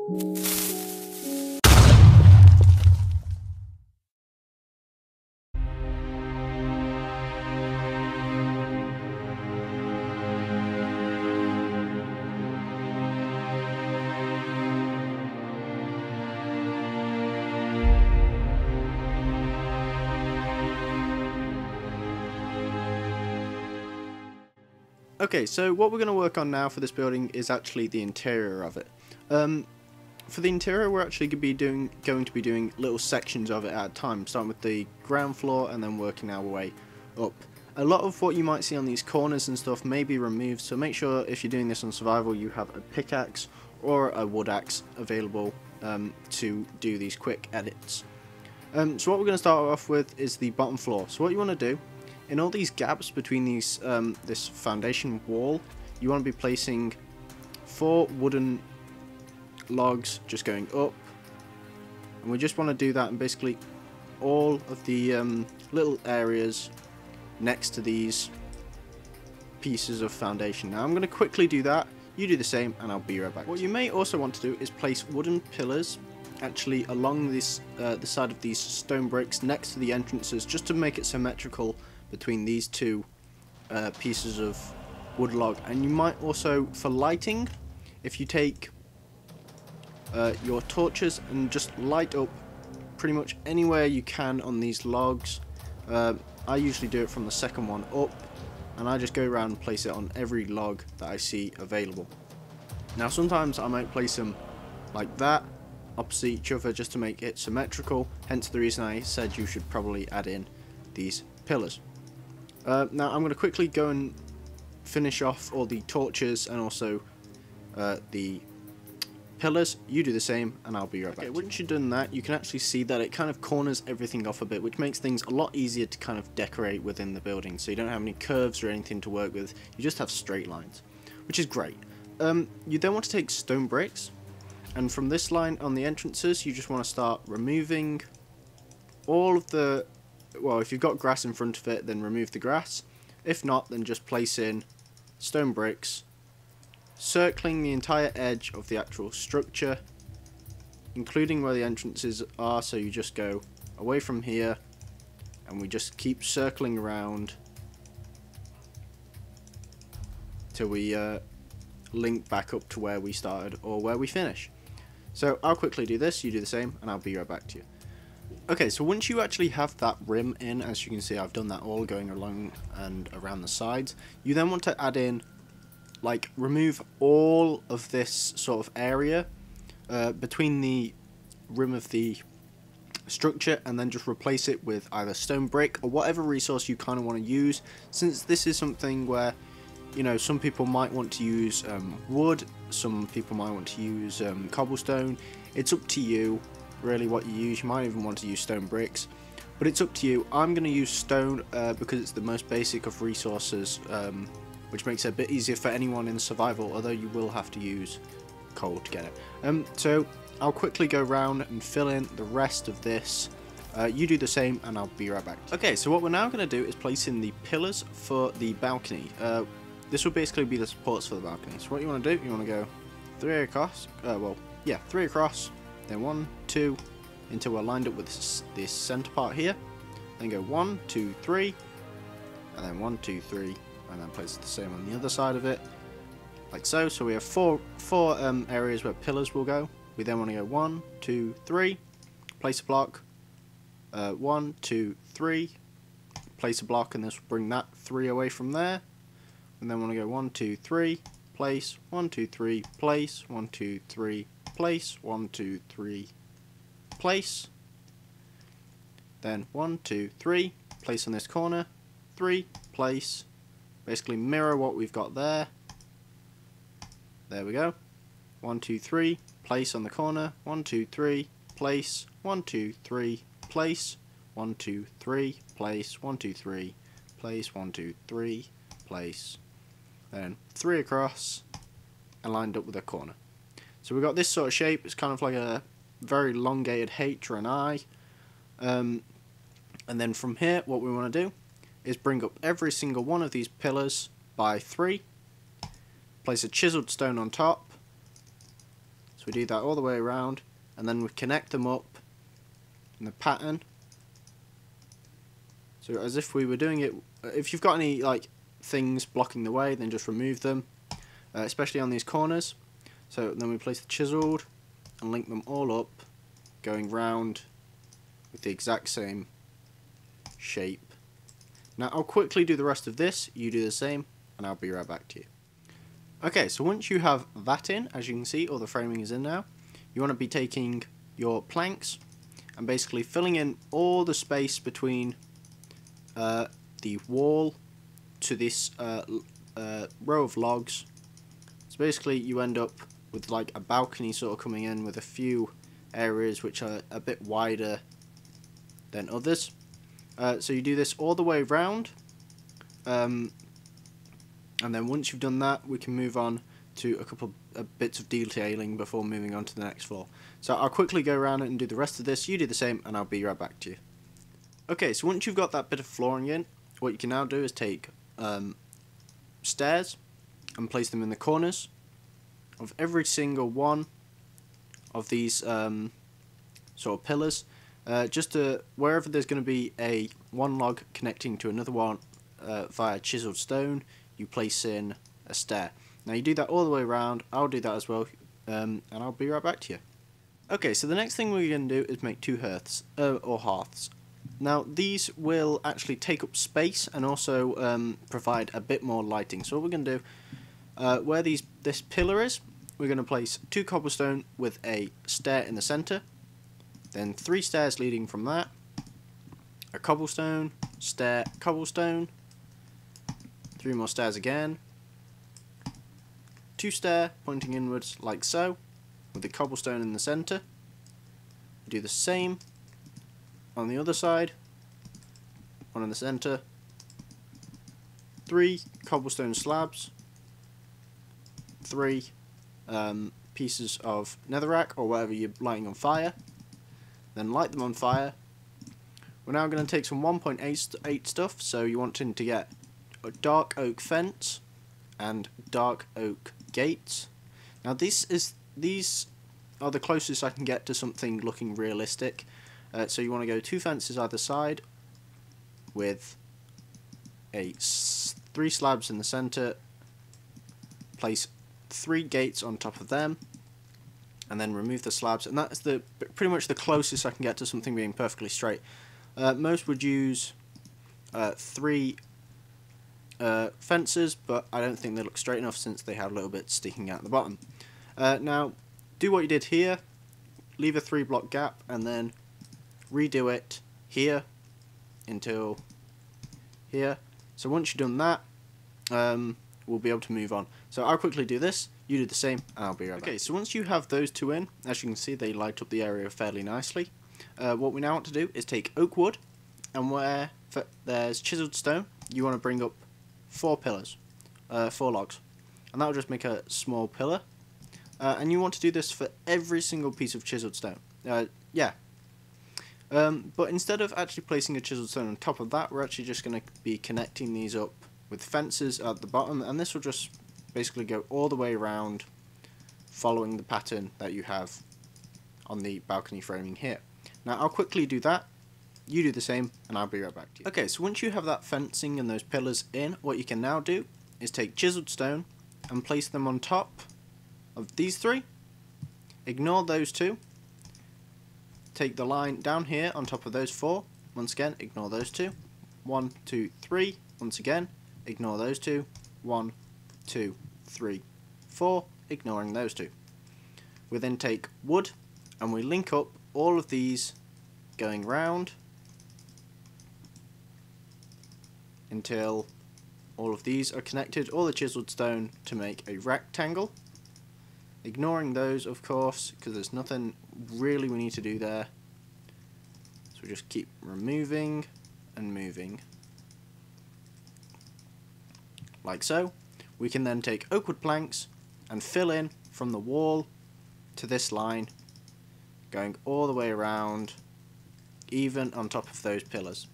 Okay, so what we're going to work on now for this building is actually the interior of it. For the interior, we're actually going to be doing little sections of it at a time, starting with the ground floor and then working our way up. A lot of what you might see on these corners and stuff may be removed, so make sure if you're doing this on survival you have a pickaxe or a wood axe available to do these quick edits. So what we're going to start off with is the bottom floor. So what you want to do, in all these gaps between these this foundation wall, you want to be placing 4 wooden logs just going up, and we just want to do that in basically all of the little areas next to these pieces of foundation. Now I'm going to quickly do that, you do the same, and I'll be right back. What you may also want to do is place wooden pillars actually along this the side of these stone bricks next to the entrances, just to make it symmetrical between these two pieces of wood log. And you might also, for lighting, if you take your torches and just light up pretty much anywhere you can on these logs. I usually do it from the second one up, and I just go around and place it on every log that I see available. Now sometimes I might place them like that opposite each other just to make it symmetrical, hence the reason I said you should probably add in these pillars. Now I'm going to quickly go and finish off all the torches and also the pillars. You do the same and I'll be right back. Okay, once you've done that, you can actually see that it kind of corners everything off a bit, which makes things a lot easier to kind of decorate within the building, so you don't have any curves or anything to work with, you just have straight lines, which is great. You then want to take stone bricks, and from this line on the entrances you just want to start removing all of the, well, if you've got grass in front of it then remove the grass, if not then just place in stone bricks circling the entire edge of the actual structure, including where the entrances are. So you just go away from here and we just keep circling around till we link back up to where we started or where we finish. So I'll quickly do this, you do the same, and I'll be right back to you. Okay, so once you actually have that rim in, as you can see I've done that all going along and around the sides, you then want to add in, like, remove all of this sort of area between the rim of the structure, and then just replace it with either stone brick or whatever resource you kind of want to use, since this is something where, you know, some people might want to use wood, some people might want to use cobblestone. It's up to you really what you use. You might even want to use stone bricks, but it's up to you. I'm going to use stone because it's the most basic of resources, which makes it a bit easier for anyone in survival, although you will have to use coal to get it. So I'll quickly go around and fill in the rest of this. You do the same and I'll be right back. Okay, so what we're now going to do is place in the pillars for the balcony. This will basically be the supports for the balcony. So what you want to do, you want to go 3 across, 3 across, then 1, 2, until we're lined up with this center part here. Then go 1, 2, 3, and then 1, 2, 3, and then place the same on the other side of it, like so. So we have four areas where pillars will go. We then want to go 1, 2, 3, place a block, 1, 2, 3, place a block, and this will bring that 3 away from there. And then want to go 1, 2, 3, place, 1, 2, 3, place, 1, 2, 3, place, 1, 2, 3, place. Then 1, 2, 3, place on this corner, 3, place. Basically mirror what we've got there. There we go. 1, 2, 3, place on the corner, 1, 2, 3, place, 1, 2, 3, place, 1, 2, 3, place, 1, 2, 3, place, 1, 2, 3, place. Then 3 across and lined up with a corner. So we've got this sort of shape. It's kind of like a very elongated H or an I. And then from here what we want to do is bring up every single one of these pillars by 3. Place a chiseled stone on top. So we do that all the way around, and then we connect them up in the pattern. So as if we were doing it. If you've got any like things blocking the way, then just remove them, especially on these corners. So then we place the chiseled and link them all up, going round with the exact same shape. Now I'll quickly do the rest of this, you do the same, and I'll be right back to you. Okay, so once you have that in, as you can see, all the framing is in now, you want to be taking your planks and basically filling in all the space between the wall to this row of logs. So basically you end up with like a balcony sort of coming in with a few areas which are a bit wider than others. So you do this all the way round, and then once you've done that, we can move on to a couple of bits of detailing before moving on to the next floor. So I'll quickly go around and do the rest of this, you do the same, and I'll be right back to you. Okay, so once you've got that bit of flooring in, what you can now do is take stairs and place them in the corners of every single one of these sort of pillars. Just to wherever there's going to be one log connecting to another one via chiseled stone, you place in a stair. Now you do that all the way around. I'll do that as well, and I'll be right back to you. Okay, so the next thing we're going to do is make two hearths, or hearths. Now these will actually take up space and also provide a bit more lighting. So what we're going to do, where this pillar is, we're going to place 2 cobblestone with a stair in the centre, then 3 stairs leading from that, a cobblestone, stair, cobblestone, 3 more stairs again, 2 stair pointing inwards like so, with the cobblestone in the centre. Do the same on the other side, 1 in the centre, 3 cobblestone slabs, 3 pieces of netherrack or whatever you're lighting on fire, then light them on fire. We're now going to take some 1.8 stuff, so you want to get a dark oak fence and dark oak gates. Now these are the closest I can get to something looking realistic. So you want to go 2 fences either side with 3 slabs in the centre, place 3 gates on top of them, and then remove the slabs, and that's pretty much the closest I can get to something being perfectly straight. Most would use 3 fences, but I don't think they look straight enough since they have little bits sticking out the bottom. Now do what you did here, leave a 3 block gap, and then redo it here until here. So once you've done that, we'll be able to move on. So I'll quickly do this, you do the same, and I'll be right back. Okay, so once you have those 2 in, as you can see, they light up the area fairly nicely. What we now want to do is take oak wood, and where there's chiseled stone, you want to bring up 4 pillars, 4 logs, and that'll just make a small pillar. And you want to do this for every single piece of chiseled stone. But instead of actually placing a chiseled stone on top of that, we're actually just going to be connecting these up with fences at the bottom, and this will just basically go all the way around, following the pattern that you have on the balcony framing here. Now I'll quickly do that, you do the same, and I'll be right back to you. Okay, so once you have that fencing and those pillars in, what you can now do is take chiseled stone and place them on top of these 3. Ignore those 2. Take the line down here on top of those 4. Once again, ignore those 2. 1, 2, 3. Once again, ignore those 2. 1, 2, 3, 4. Ignoring those 2. We then take wood and we link up all of these going round until all of these are connected, all the chiseled stone, to make a rectangle. Ignoring those, of course, because there's nothing really we need to do there. So we just keep removing and moving. Like so. We can then take oak wood planks and fill in from the wall to this line, going all the way around, even on top of those pillars.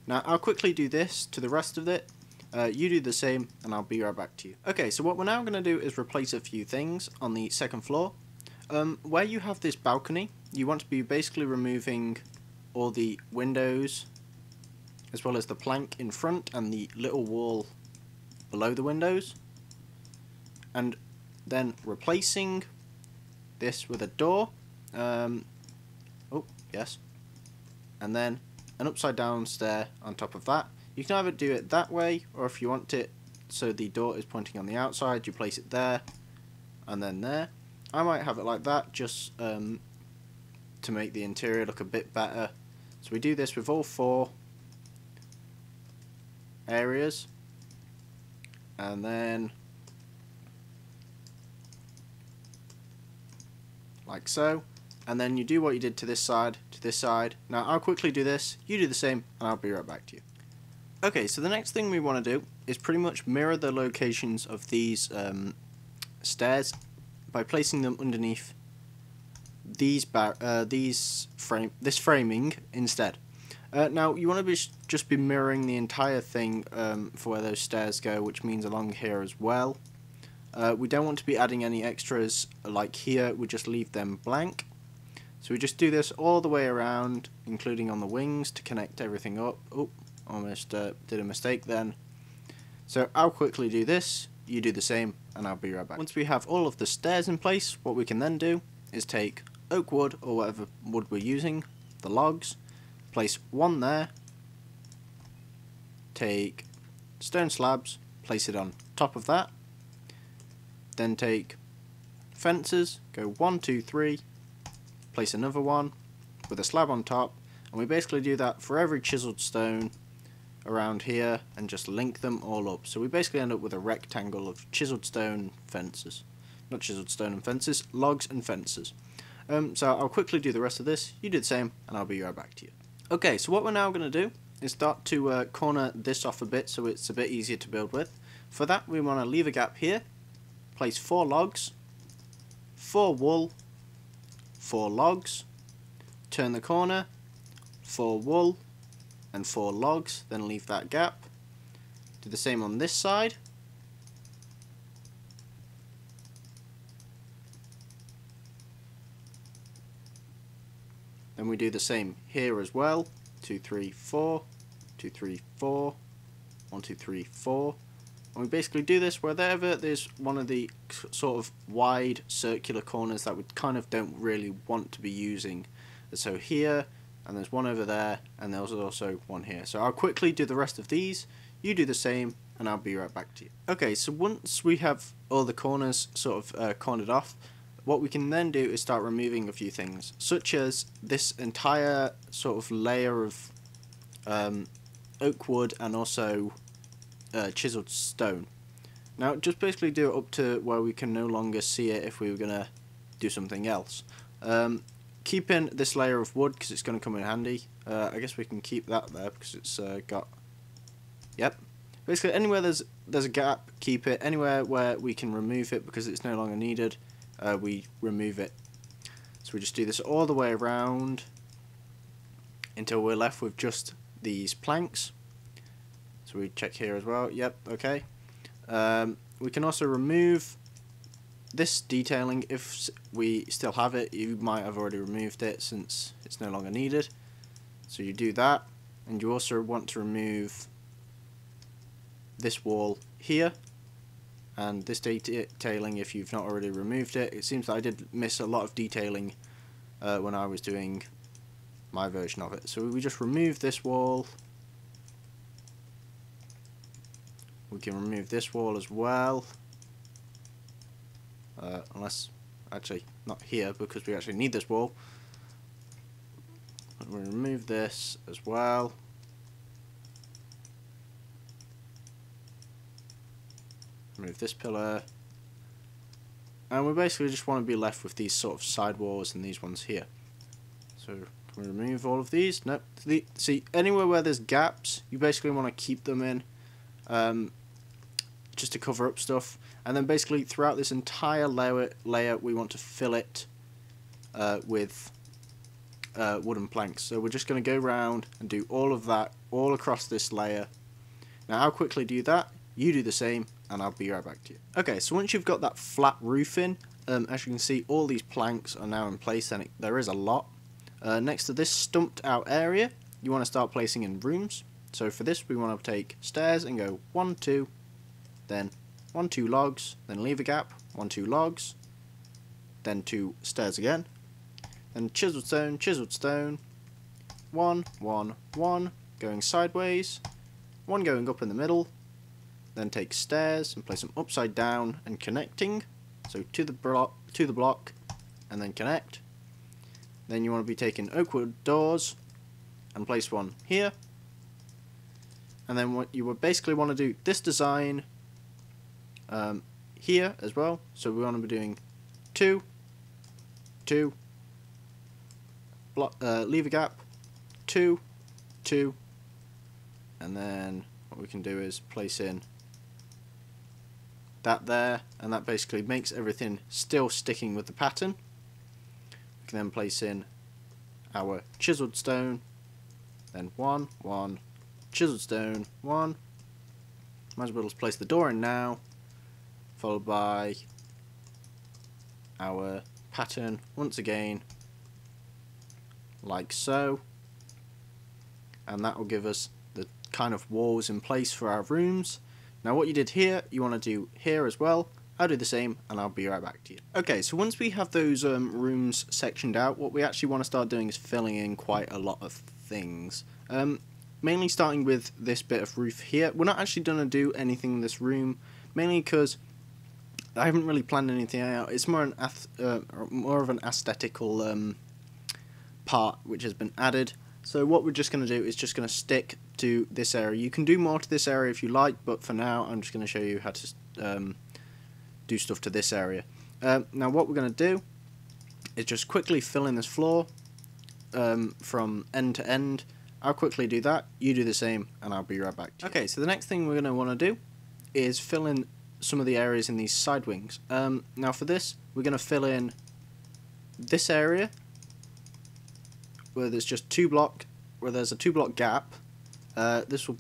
Now I'll quickly do this to the rest of it. You do the same, and I'll be right back to you. Okay, so what we're now going to do is replace a few things on the second floor. Where you have this balcony, you want to be basically removing all the windows, as well as the plank in front and the little wall below the windows, and then replacing this with a door. Oh, yes. And then an upside down stair on top of that. You can either do it that way, or if you want it so the door is pointing on the outside, you place it there and then there. I might have it like that, just to make the interior look a bit better. So we do this with all 4 areas, and then like so, and then you do what you did to this side, to this side. Now I'll quickly do this, you do the same, and I'll be right back to you. Okay, so the next thing we want to do is pretty much mirror the locations of these stairs by placing them underneath these this framing instead. Now you want to just be mirroring the entire thing for where those stairs go, which means along here as well. We don't want to be adding any extras like here, we just leave them blank. So we just do this all the way around, including on the wings, to connect everything up. Oh, almost did a mistake then. So I'll quickly do this, you do the same, and I'll be right back. Once we have all of the stairs in place, what we can then do is take oak wood, or whatever wood we're using, the logs, place one there, take stone slabs, place it on top of that, then take fences, go 1, 2, 3, place another one with a slab on top, and we basically do that for every chiseled stone around here and just link them all up. So we basically end up with a rectangle of chiseled stone fences. Not chiseled stone and fences, logs and fences. So I'll quickly do the rest of this, you do the same, and I'll be right back to you. Okay, so what we're now going to do is start to corner this off a bit so it's a bit easier to build with. For that we want to leave a gap here, place 4 logs, 4 wool, 4 logs, turn the corner, 4 wool and 4 logs, then leave that gap. Do the same on this side. Then we do the same here as well. 2, 3, 4, 2, 3, 4, 1, 2, 3, 4. And we basically do this wherever there's one of the sort of wide circular corners that we kind of don't really want to be using. So here, and there's one over there, and there's also one here. So I'll quickly do the rest of these, you do the same, and I'll be right back to you. Okay, so once we have all the corners sort of cornered off, what we can then do is start removing a few things, such as this entire sort of layer of oak wood and also chiseled stone. Now just basically do it up to where we can no longer see it if we were going to do something else. Keep in this layer of wood because it's going to come in handy. I guess we can keep that there because it's got... Yep. Basically anywhere there's a gap, keep it. Anywhere where we can remove it because it's no longer needed, we remove it. So we just do this all the way around until we're left with just these planks. So we check here as well. Yep, okay. We can also remove this detailing if we still have it. You might have already removed it since it's no longer needed. So you do that, and you also want to remove this wall here and this detailing if you've not already removed it. It seems that I did miss a lot of detailing when I was doing my version of it. So we just remove this wall. We can remove this wall as well. Unless, actually, not here because we actually need this wall. And we'll remove this as well. Remove this pillar. And we basically just want to be left with these sort of side walls and these ones here. So, can we remove all of these? Nope. See, anywhere where there's gaps, you basically want to keep them in. Just to cover up stuff, and then basically throughout this entire layer we want to fill it with wooden planks. So we're just going to go around and do all of that all across this layer. Now I'll quickly do that, you do the same, and I'll be right back to you. Okay, so once you've got that flat roof in, as you can see, all these planks are now in place, and there is a lot. Next to this stumped out area, you want to start placing in rooms. So for this, we want to take stairs and go 1, 2, then 1, 2 logs, then leave a gap, 1, 2 logs, then 2 stairs again, then chiseled stone, 1, 1, 1, going sideways, 1 going up in the middle, then take stairs and place them upside down and connecting, so to the block, and then connect. Then you want to be taking oak wood doors and place one here. And then what you would basically want to do this design here as well. So we want to be doing 2, 2, leave a gap, 2, 2, and then what we can do is place in that there, and that basically makes everything still sticking with the pattern. We can then place in our chiseled stone, then 1, 1, chiseled stone, 1. Might as well just place the door in now, followed by our pattern once again, like so. And that will give us the kind of walls in place for our rooms. Now what you did here, you want to do here as well. I'll do the same and I'll be right back to you. Okay, so once we have those rooms sectioned out, what we actually want to start doing is filling in quite a lot of things. Mainly starting with this bit of roof here. We're not actually going to do anything in this room, mainly because I haven't really planned anything out. It's more of an aesthetical part which has been added. So what we're just going to do is just going to stick to this area. You can do more to this area if you like, but for now I'm just going to show you how to do stuff to this area. Now what we're going to do is just quickly fill in this floor from end to end. I'll quickly do that, you do the same, and I'll be right back to you. Okay, so the next thing we're going to want to do is fill in some of the areas in these side wings. Now for this, we're going to fill in this area where there's just there's a 2 block gap. This would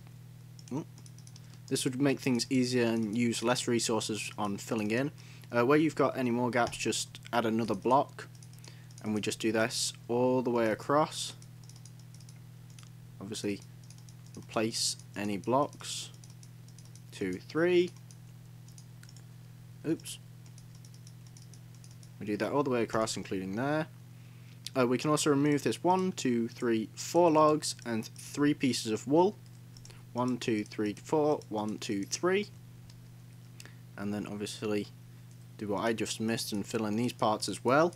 make things easier and use less resources on filling in. Where you've got any more gaps, just add another block, and we just do this all the way across. Obviously, replace any blocks. 2, 3. Oops. We do that all the way across, including there. We can also remove this 1, 2, 3, 4 logs and 3 pieces of wool. 1, 2, 3, 4, 1, 2, 3. And then obviously do what I just missed and fill in these parts as well.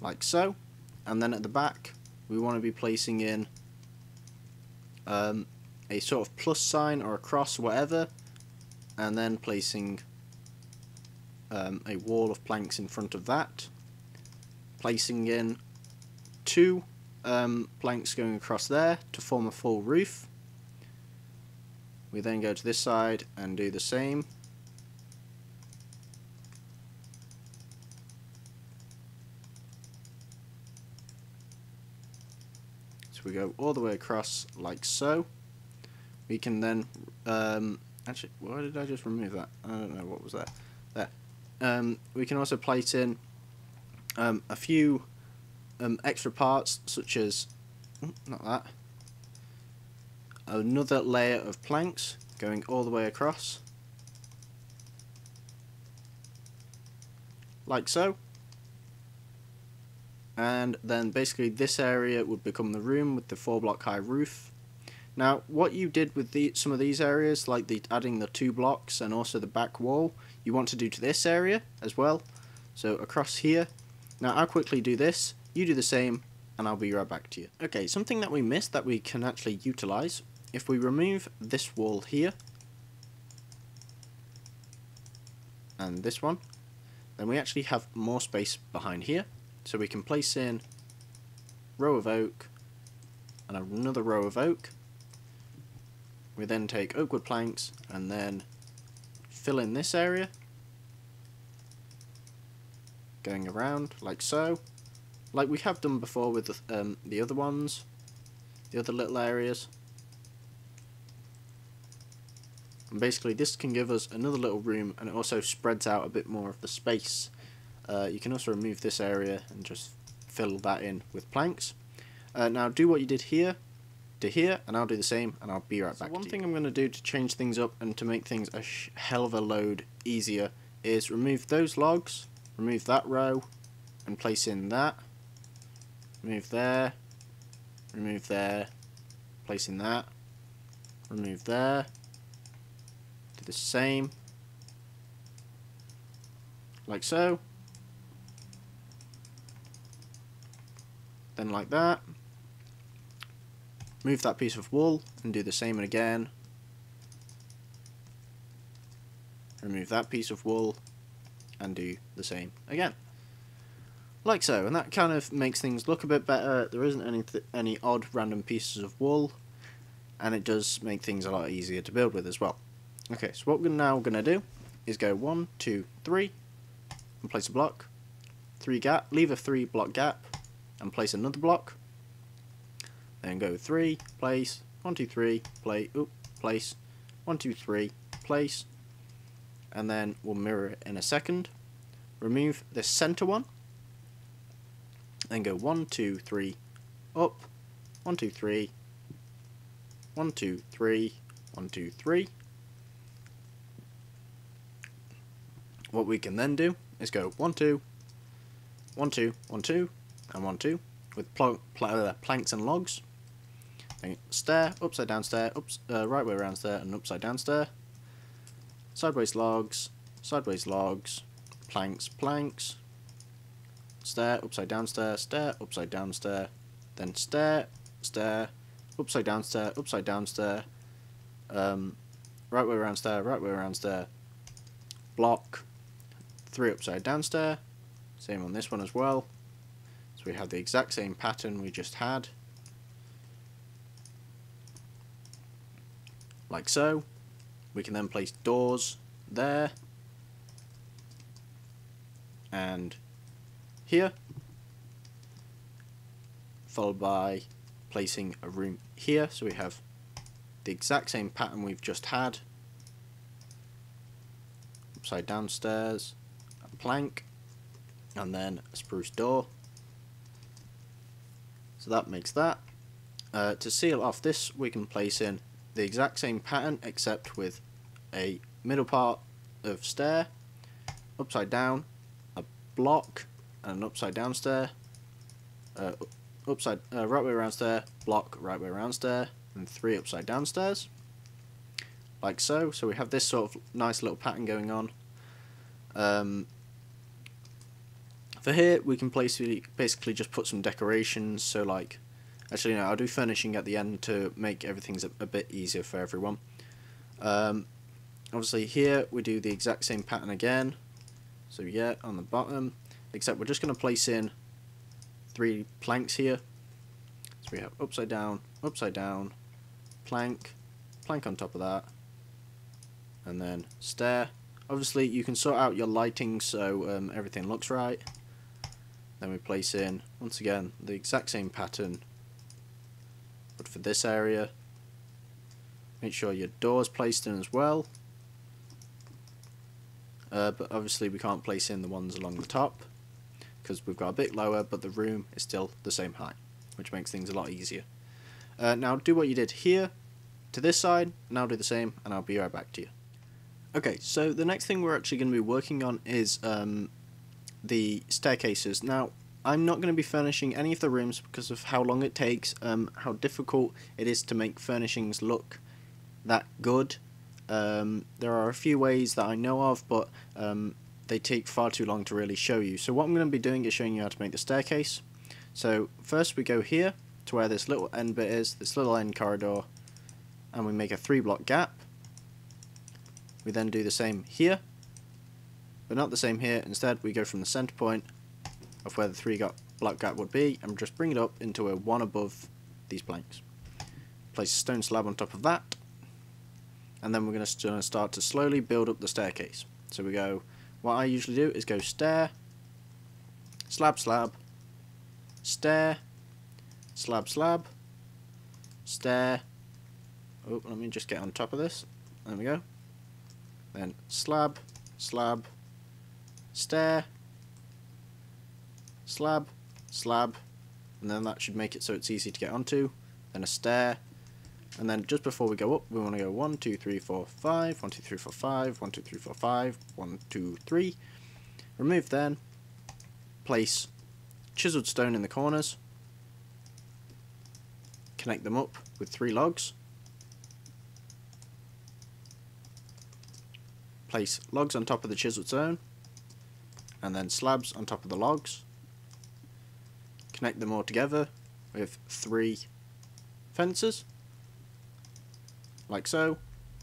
Like so. And then at the back, we want to be placing in a sort of plus sign or a cross, whatever, and then placing a wall of planks in front of that, placing in 2 planks going across there to form a full roof. We then go to this side and do the same. We go all the way across like so. We can then actually, why did I just remove that? I don't know what was that. There. We can also place in a few extra parts, such as not that, another layer of planks going all the way across like so. And then basically this area would become the room with the 4 block high roof. Now what you did with some of these areas, like adding the 2 blocks and also the back wall, you want to do to this area as well. So across here. Now I'll quickly do this, you do the same, and I'll be right back to you. Okay, something that we missed that we can actually utilize, if we remove this wall here and this one, then we actually have more space behind here. So we can place in row of oak and another row of oak. We then take oak wood planks and then fill in this area, going around like so, like we have done before with the other ones, the other little areas. And basically this can give us another little room, and it also spreads out a bit more of the space. You can also remove this area and just fill that in with planks. Now do what you did here to here, and I'll do the same, and I'll be right back. One thing I'm going to do to change things up and to make things a hell of a load easier is remove those logs, remove that row, and place in that. Remove there, place in that, remove there, do the same, like so, then like that, move that piece of wool and do the same again, remove that piece of wool and do the same again. Like so, and that kind of makes things look a bit better. There isn't any odd random pieces of wool, and it does make things a lot easier to build with as well. Okay, so what we're now going to do is go 1, 2, 3, and place a block, 3 gap, leave a 3 block gap, and place another block. Then go 3, place, 1, 2, 3, place, 1, 2, 3, place, and then we'll mirror it in a second. Remove the center one. Then go 1, 2, 3, up, 1, 2, 3, 1, 2, 3, 1, 2, 3. What we can then do is go 1, 2, 1, 2, 1, 2, and 1, 2 with planks and logs. Then stair, upside down stair, right way around stair, and upside down stair. Sideways logs, planks, planks. Stair, upside down stair, stair, upside down stair, then stair, stair, upside down stair, right way around stair, block, 3 upside down stair, same on this one as well. So we have the exact same pattern we just had, like so. We can then place doors there, and here, followed by placing a room here, so we have the exact same pattern we've just had. Upside down stairs, a plank, and then a spruce door. So that makes that. To seal off this, we can place in the exact same pattern except with a middle part of stair, upside down, a block, and an upside down stair, right way around stair, block, right way around stair, and 3 upside down stairs, like so. So we have this sort of nice little pattern going on. For here we can basically just put some decorations, so like, actually no, I'll do furnishing at the end to make everything a bit easier for everyone. Obviously here we do the exact same pattern again, so yeah, on the bottom, except we're just going to place in 3 planks here. So we have upside down, plank, plank on top of that, and then stair. Obviously you can sort out your lighting so everything looks right. Then we place in, once again, the exact same pattern, but for this area. Make sure your door's placed in as well. But obviously we can't place in the ones along the top because we've got a bit lower, but the room is still the same height, which makes things a lot easier. Now do what you did here to this side, and I'll do the same, and I'll be right back to you. Okay, so the next thing we're actually going to be working on is the staircases. Now, I'm not going to be furnishing any of the rooms because of how long it takes, how difficult it is to make furnishings look that good. There are a few ways that I know of, but they take far too long to really show you. So what I'm going to be doing is showing you how to make the staircase. So first we go here to where this little end bit is, this little end corridor, and we make a 3 block gap. We then do the same here, but not the same here. Instead we go from the center point of where the 3 block gap would be and just bring it up into a 1 above these planks. Place a stone slab on top of that, and then we're going to start to slowly build up the staircase. So we go, what I usually do is go stair, slab, slab, stair, slab, slab, stair. Oh, let me just get on top of this. There we go. then slab, slab, stair, slab, slab, and then that should make it so it's easy to get onto, then a stair, and then just before we go up we want to go 1, 2, 3, 4, 5, 1, 2, 3, 4, 5, 1, 2, 3, 4, 5, 1, 2, 3, remove then, place chiseled stone in the corners, connect them up with 3 logs, place logs on top of the chiseled stone, and then slabs on top of the logs, connect them all together with 3 fences, like so,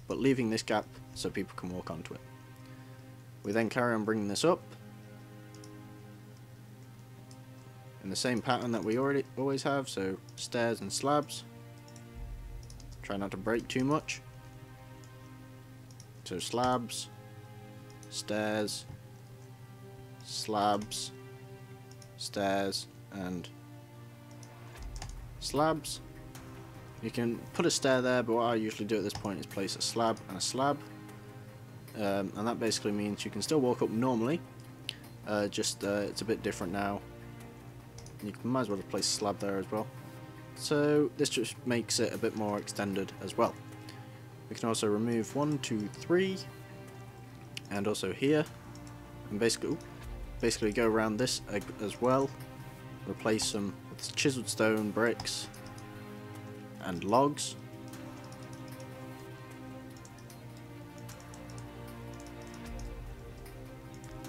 but leaving this gap so people can walk onto it. We then carry on bringing this up in the same pattern that we always have, so stairs and slabs. Try not to break too much. So slabs, stairs, slabs, stairs, and slabs. You can put a stair there, but what I usually do at this point is place a slab and a slab, and that basically means you can still walk up normally, just it's a bit different now. You might as well place a slab there as well, so this just makes it a bit more extended as well. We can also remove 1, 2, 3, and also here, and basically go around this as well, replace them with chiseled stone, bricks, and logs.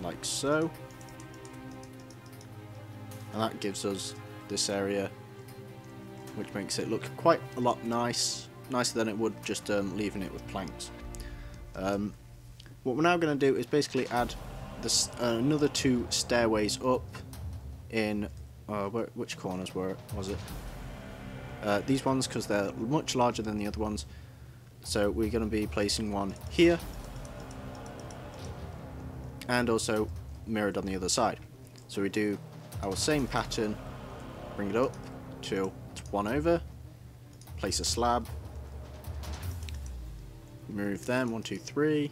Like so. And that gives us this area, which makes it look quite a lot nicer than it would just leaving it with planks. What we're now going to do is basically add this another 2 stairways up in which corners was it? These ones, because they're much larger than the other ones. So we're going to be placing one here, and also mirrored on the other side. So we do our same pattern, bring it up till it's 1 over, place a slab, move them 1, 2, 3,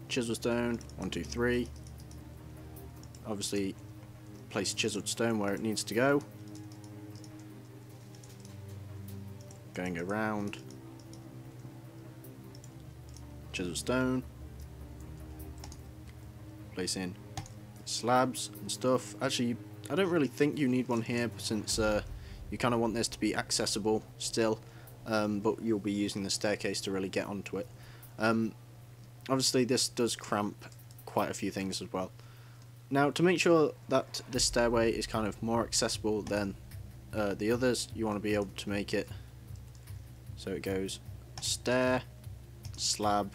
chisel stone 1, 2, 3. Obviously, place chiseled stone where it needs to go. Going around, chiseled stone, placing slabs and stuff. Actually, I don't really think you need one here, since you kind of want this to be accessible still, but you'll be using the staircase to really get onto it. Obviously this does cramp quite a few things as well. Now, to make sure that this stairway is kind of more accessible than the others, you want to be able to make it so it goes stair, slab,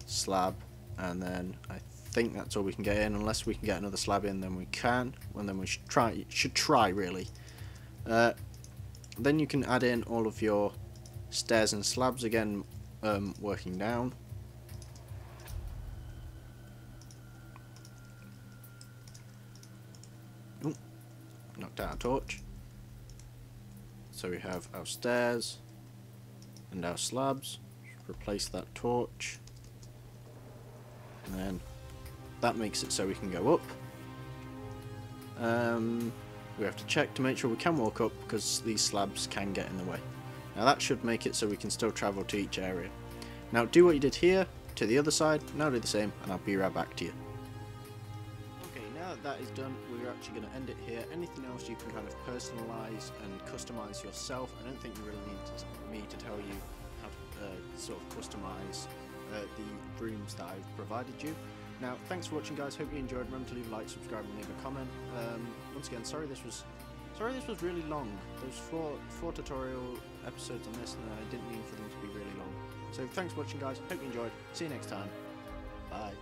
slab, and then I think that's all we can get in. Unless we can get another slab in, then we can, and then we should try really. Then you can add in all of your stairs and slabs again, working down. Ooh, knocked out a torch. So we have our stairs and our slabs. Replace that torch, and then that makes it so we can go up. We have to check to make sure we can walk up, because these slabs can get in the way. Now that should make it so we can still travel to each area. Now do what you did here to the other side, now do the same, and I'll be right back to you. Okay, now that that is done, we're actually going to end it here. Anything else you can kind of personalise and customise yourself. I don't think you really need me to tell you how to sort of customise the rooms that I've provided you. Now, thanks for watching, guys. Hope you enjoyed. Remember to leave a like, subscribe, and leave a comment. Once again, sorry this was really long. There's four tutorial episodes on this, and I didn't mean for them to be really long. So thanks for watching, guys. Hope you enjoyed. See you next time. Bye.